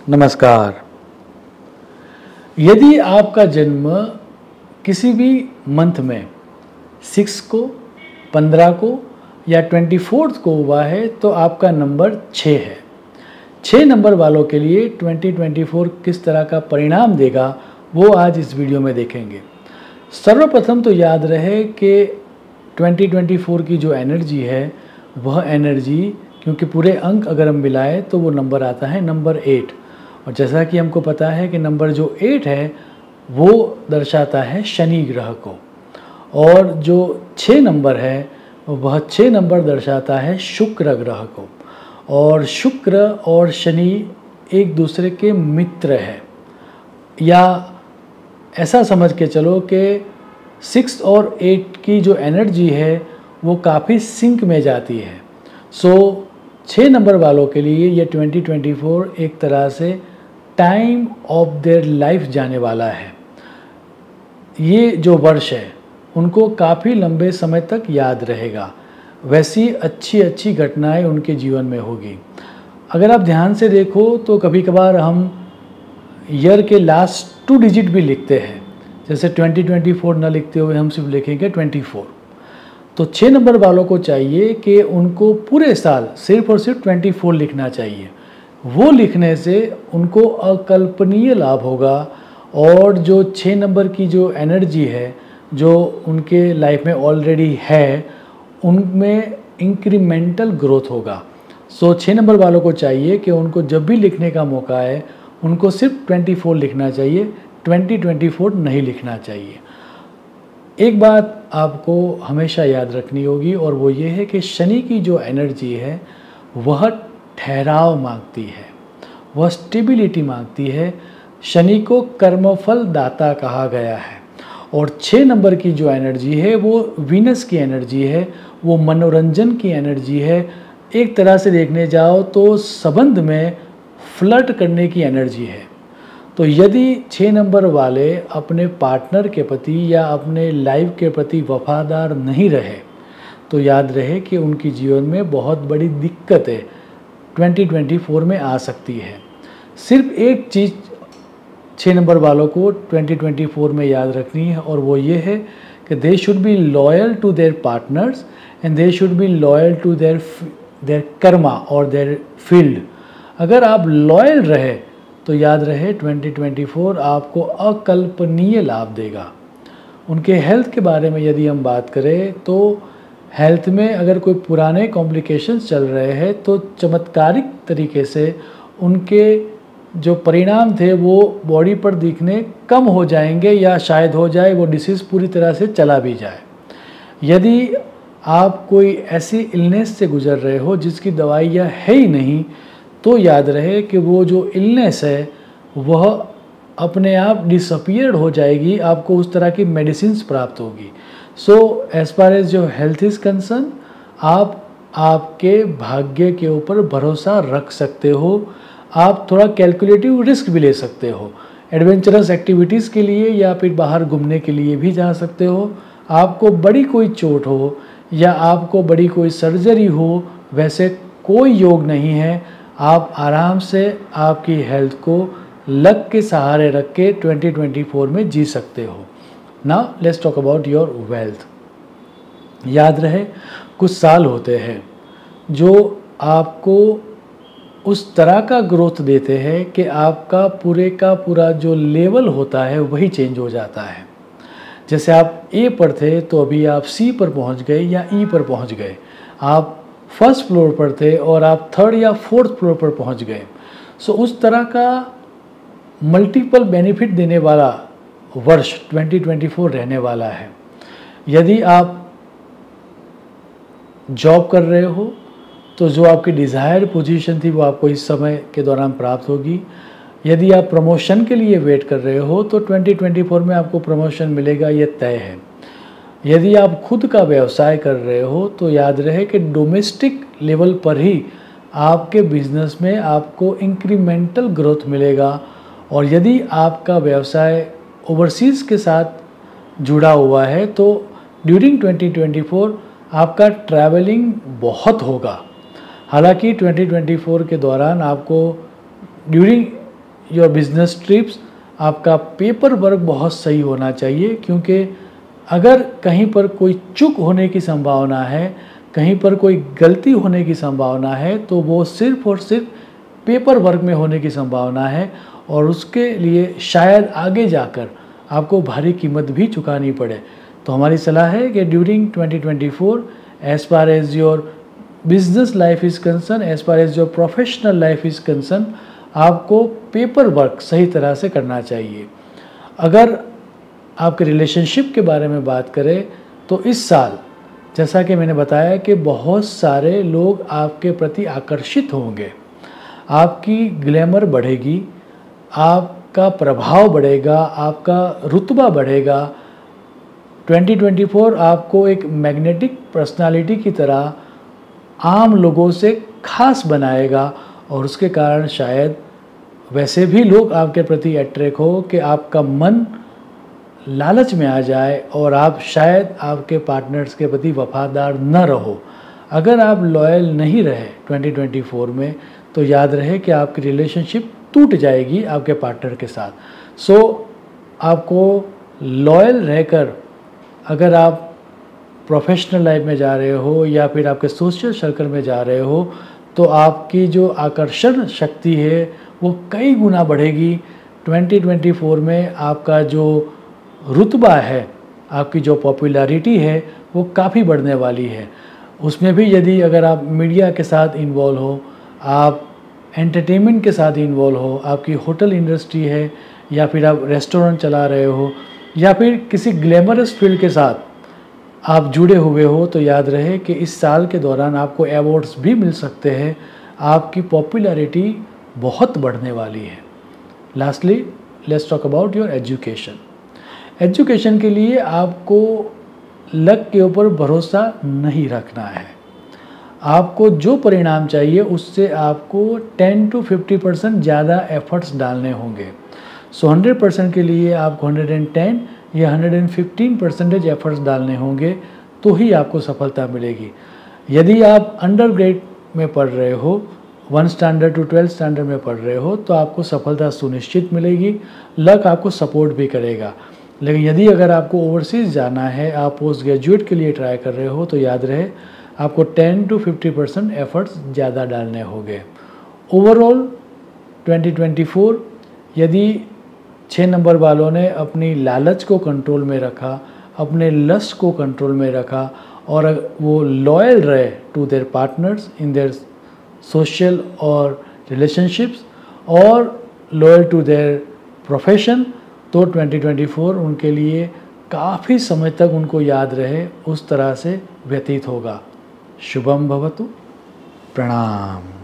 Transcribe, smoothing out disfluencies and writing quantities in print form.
नमस्कार। यदि आपका जन्म किसी भी मंथ में 6 को, 15 को या 24 को हुआ है तो आपका नंबर 6 है। 6 नंबर वालों के लिए 2024 किस तरह का परिणाम देगा वो आज इस वीडियो में देखेंगे। सर्वप्रथम तो याद रहे कि 2024 की जो एनर्जी है वह एनर्जी, क्योंकि पूरे अंक अगर हम मिलाएं तो वो नंबर आता है नंबर 8, और जैसा कि हमको पता है कि नंबर जो 8 है वो दर्शाता है शनि ग्रह को, और जो 6 नंबर है वह 6 नंबर दर्शाता है शुक्र ग्रह को। और शुक्र और शनि एक दूसरे के मित्र हैं, या ऐसा समझ के चलो कि 6 और 8 की जो एनर्जी है वो काफ़ी सिंक में जाती है। सो 6 नंबर वालों के लिए ये 2024 एक तरह से टाइम ऑफ देयर लाइफ जाने वाला है। ये जो वर्ष है उनको काफ़ी लंबे समय तक याद रहेगा, वैसी अच्छी अच्छी घटनाएं उनके जीवन में होगी। अगर आप ध्यान से देखो तो कभी कभार हम ईयर के लास्ट 2 डिजिट भी लिखते हैं, जैसे 2024 न लिखते हुए हम सिर्फ लिखेंगे 24। तो 6 नंबर वालों को चाहिए कि उनको पूरे साल सिर्फ और सिर्फ 24 लिखना चाहिए। वो लिखने से उनको अकल्पनीय लाभ होगा, और जो 6 नंबर की जो एनर्जी है जो उनके लाइफ में ऑलरेडी है उनमें इंक्रीमेंटल ग्रोथ होगा। सो 6 नंबर वालों को चाहिए कि उनको जब भी लिखने का मौका है उनको सिर्फ 24 लिखना चाहिए, 2024 नहीं लिखना चाहिए। एक बात आपको हमेशा याद रखनी होगी, और वो ये है कि शनि की जो एनर्जी है वह ठहराव मांगती है, वह स्टेबिलिटी मांगती है। शनि को कर्मफल दाता कहा गया है, और 6 नंबर की जो एनर्जी है वो वीनस की एनर्जी है, वो मनोरंजन की एनर्जी है। एक तरह से देखने जाओ तो संबंध में फ्लर्ट करने की एनर्जी है। तो यदि 6 नंबर वाले अपने पार्टनर के प्रति या अपने लाइफ के प्रति वफादार नहीं रहे तो याद रहे कि उनकी जीवन में बहुत बड़ी दिक्कतें 2024 में आ सकती है। सिर्फ एक चीज़ 6 नंबर वालों को 2024 में याद रखनी है, और वो ये है कि they should be loyal to their partners and they should be loyal to their karma और देयर फील्ड। अगर आप लॉयल रहे तो याद रहे 2024 आपको अकल्पनीय लाभ देगा। उनके हेल्थ के बारे में यदि हम बात करें तो हेल्थ में अगर कोई पुराने कॉम्प्लिकेशंस चल रहे हैं तो चमत्कारिक तरीके से उनके जो परिणाम थे वो बॉडी पर दिखने कम हो जाएंगे, या शायद हो जाए वो डिसीज़ पूरी तरह से चला भी जाए। यदि आप कोई ऐसी इलनेस से गुजर रहे हो जिसकी दवाइयाँ है ही नहीं तो याद रहे कि वो जो इलनेस है वह अपने आप डिसअपियर्ड हो जाएगी, आपको उस तरह की मेडिसिन्स प्राप्त होगी। सो एज फार एज जो हेल्थ इज़ कंसर्न, आप आपके भाग्य के ऊपर भरोसा रख सकते हो। आप थोड़ा कैलकुलेटिव रिस्क भी ले सकते हो, एडवेंचरस एक्टिविटीज़ के लिए या फिर बाहर घूमने के लिए भी जा सकते हो। आपको बड़ी कोई चोट हो या आपको बड़ी कोई सर्जरी हो, वैसे कोई योग नहीं है। आप आराम से आपकी हेल्थ को लक के सहारे रख के 2024 में जी सकते हो। Now let's talk about your wealth. याद रहे कुछ साल होते हैं जो आपको उस तरह का ग्रोथ देते हैं कि आपका पूरे का पूरा जो लेवल होता है वही चेंज हो जाता है। जैसे आप ए पर थे तो अभी आप सी पर पहुंच गए या ई पर पहुंच गए। आप फर्स्ट फ्लोर पर थे और आप 3rd या 4th फ्लोर पर पहुंच गए। सो उस तरह का मल्टीपल बेनिफिट देने वाला वर्ष 2024 रहने वाला है। यदि आप जॉब कर रहे हो तो जो आपकी डिज़ायर्ड पोजीशन थी वो आपको इस समय के दौरान प्राप्त होगी। यदि आप प्रमोशन के लिए वेट कर रहे हो तो 2024 में आपको प्रमोशन मिलेगा, ये तय है। यदि आप खुद का व्यवसाय कर रहे हो तो याद रहे कि डोमेस्टिक लेवल पर ही आपके बिजनेस में आपको इंक्रीमेंटल ग्रोथ मिलेगा, और यदि आपका व्यवसाय ओवरसीज़ के साथ जुड़ा हुआ है तो ड्यूरिंग 2024 आपका ट्रैवलिंग बहुत होगा। हालांकि 2024 के दौरान आपको ड्यूरिंग योर बिजनेस ट्रिप्स, आपका पेपर वर्क बहुत सही होना चाहिए, क्योंकि अगर कहीं पर कोई चूक होने की संभावना है, कहीं पर कोई गलती होने की संभावना है, तो वो सिर्फ और सिर्फ पेपर वर्क में होने की संभावना है, और उसके लिए शायद आगे जाकर आपको भारी कीमत भी चुकानी पड़े। तो हमारी सलाह है कि during 2024 as far as your business life is concerned, as far as your professional life is concerned, आपको पेपर वर्क सही तरह से करना चाहिए। अगर आपके रिलेशनशिप के बारे में बात करें तो इस साल जैसा कि मैंने बताया कि बहुत सारे लोग आपके प्रति आकर्षित होंगे, आपकी ग्लैमर बढ़ेगी, आपका प्रभाव बढ़ेगा, आपका रुतबा बढ़ेगा। 2024 आपको एक मैग्नेटिक पर्सनालिटी की तरह आम लोगों से खास बनाएगा, और उसके कारण शायद वैसे भी लोग आपके प्रति अट्रैक्ट हो कि आपका मन लालच में आ जाए और आप शायद आपके पार्टनर्स के प्रति वफादार न रहो। अगर आप लॉयल नहीं रहे 2024 में, तो याद रहे कि आपकी रिलेशनशिप टूट जाएगी आपके पार्टनर के साथ। सो आपको लॉयल रहकर, अगर आप प्रोफेशनल लाइफ में जा रहे हो या फिर आपके सोशल सर्कल में जा रहे हो, तो आपकी जो आकर्षण शक्ति है वो कई गुना बढ़ेगी। 2024 में आपका जो रुतबा है, आपकी जो पॉपुलैरिटी है, वो काफ़ी बढ़ने वाली है। उसमें भी यदि अगर आप मीडिया के साथ इन्वॉल्व हो, आप एंटरटेनमेंट के साथ इन्वॉल्व हो, आपकी होटल इंडस्ट्री है, या फिर आप रेस्टोरेंट चला रहे हो, या फिर किसी ग्लैमरस फील्ड के साथ आप जुड़े हुए हो, तो याद रहे कि इस साल के दौरान आपको अवार्ड्स भी मिल सकते हैं। आपकी पॉपुलैरिटी बहुत बढ़ने वाली है। Lastly let's talk about your education. Education के लिए आपको लक के ऊपर भरोसा नहीं रखना है। आपको जो परिणाम चाहिए उससे आपको 10 to 50% ज़्यादा एफर्ट्स डालने होंगे। सो 100% के लिए आपको 110 या 115% एफर्ट्स डालने होंगे, तो ही आपको सफलता मिलेगी। यदि आप अंडर ग्रेड में पढ़ रहे हो, 1 स्टैंडर्ड टू 12 स्टैंडर्ड में पढ़ रहे हो, तो आपको सफलता सुनिश्चित मिलेगी, लक आपको सपोर्ट भी करेगा। लेकिन यदि अगर आपको ओवरसीज़ जाना है, आप पोस्ट ग्रेजुएट के लिए ट्राई कर रहे हो, तो याद रहे आपको 10 to 50% एफर्ट्स ज़्यादा डालने होंगे। ओवरऑल 2024 यदि 6 नंबर वालों ने अपनी लालच को कंट्रोल में रखा, अपने लस्ट को कंट्रोल में रखा, और वो लॉयल रहे to their partners in their social और रिलेशनशिप्स, और लॉयल टू देयर प्रोफेशन, तो 2024 उनके लिए काफ़ी समय तक उनको याद रहे उस तरह से व्यतीत होगा। शुभम भवतु। प्रणाम।